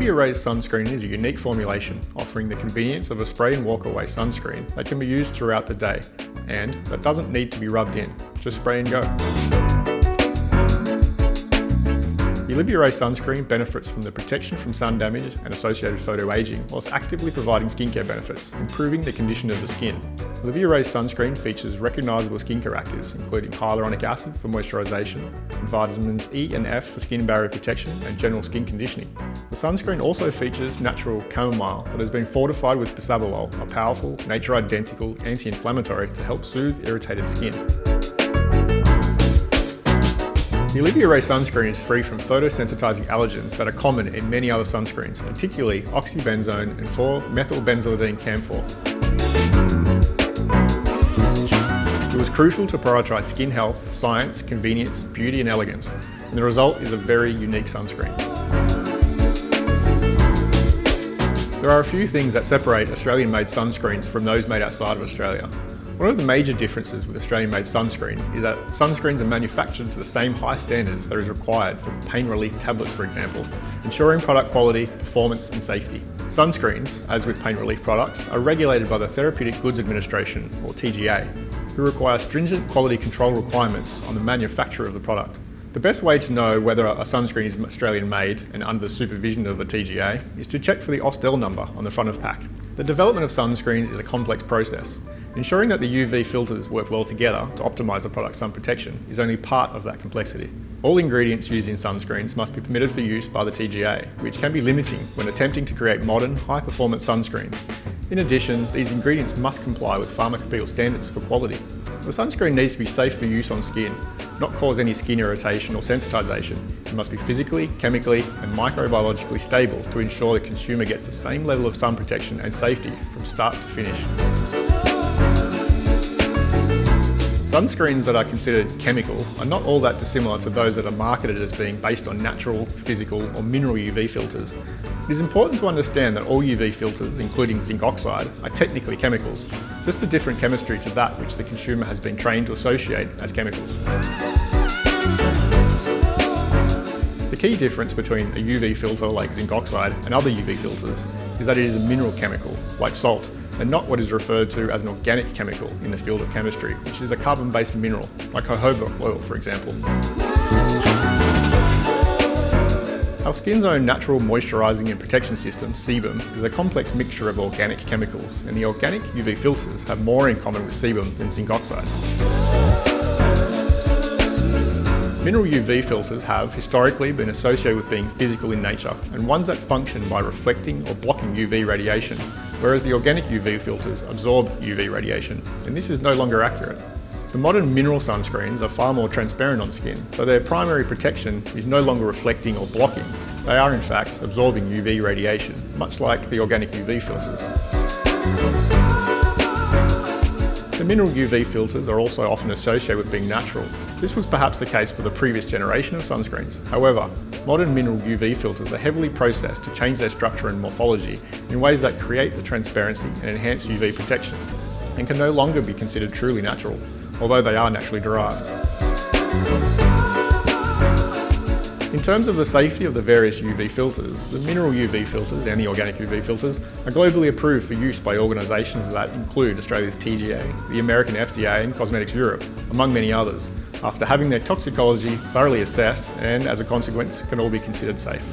Olivia Rae Suncare is a unique formulation offering the convenience of a spray and walk away sunscreen that can be used throughout the day and that doesn't need to be rubbed in, just spray and go. The Olivia Rae sunscreen benefits from the protection from sun damage and associated photoaging, whilst actively providing skincare benefits, improving the condition of the skin. Olivia Rae sunscreen features recognisable skincare actives, including hyaluronic acid for moisturisation, and vitamins E and F for skin barrier protection and general skin conditioning. The sunscreen also features natural chamomile that has been fortified with bisabolol, a powerful, nature-identical anti-inflammatory to help soothe irritated skin. The Olivia Rae sunscreen is free from photosensitizing allergens that are common in many other sunscreens, particularly oxybenzone and 4-methylbenzaldehyde camphor. It was crucial to prioritise skin health, science, convenience, beauty and elegance, and the result is a very unique sunscreen. There are a few things that separate Australian-made sunscreens from those made outside of Australia. One of the major differences with Australian-made sunscreen is that sunscreens are manufactured to the same high standards that is required for pain relief tablets, for example, ensuring product quality, performance and safety. Sunscreens, as with pain relief products, are regulated by the Therapeutic Goods Administration, or TGA, who require stringent quality control requirements on the manufacture of the product. The best way to know whether a sunscreen is Australian-made and under the supervision of the TGA is to check for the Austell number on the front of pack. The development of sunscreens is a complex process. Ensuring that the UV filters work well together to optimise the product's sun protection is only part of that complexity. All ingredients used in sunscreens must be permitted for use by the TGA, which can be limiting when attempting to create modern, high-performance sunscreens. In addition, these ingredients must comply with pharmacopoeial standards for quality. The sunscreen needs to be safe for use on skin, not cause any skin irritation or sensitisation. It must be physically, chemically and microbiologically stable to ensure the consumer gets the same level of sun protection and safety from start to finish. Sunscreens that are considered chemical are not all that dissimilar to those that are marketed as being based on natural, physical or mineral UV filters. It is important to understand that all UV filters, including zinc oxide, are technically chemicals, just a different chemistry to that which the consumer has been trained to associate as chemicals. The key difference between a UV filter like zinc oxide and other UV filters is that it is a mineral chemical, like salt, and not what is referred to as an organic chemical in the field of chemistry, which is a carbon-based mineral, like jojoba oil, for example. Our skin's own natural moisturising and protection system, sebum, is a complex mixture of organic chemicals, and the organic UV filters have more in common with sebum than zinc oxide. Mineral UV filters have historically been associated with being physical in nature and ones that function by reflecting or blocking UV radiation, whereas the organic UV filters absorb UV radiation, and this is no longer accurate. The modern mineral sunscreens are far more transparent on skin, so their primary protection is no longer reflecting or blocking. They are in fact absorbing UV radiation, much like the organic UV filters. The mineral UV filters are also often associated with being natural. This was perhaps the case for the previous generation of sunscreens. However, modern mineral UV filters are heavily processed to change their structure and morphology in ways that create the transparency and enhance UV protection, and can no longer be considered truly natural, although they are naturally derived. In terms of the safety of the various UV filters, the mineral UV filters and the organic UV filters are globally approved for use by organisations that include Australia's TGA, the American FDA and Cosmetics Europe, among many others, after having their toxicology thoroughly assessed and, as a consequence, can all be considered safe.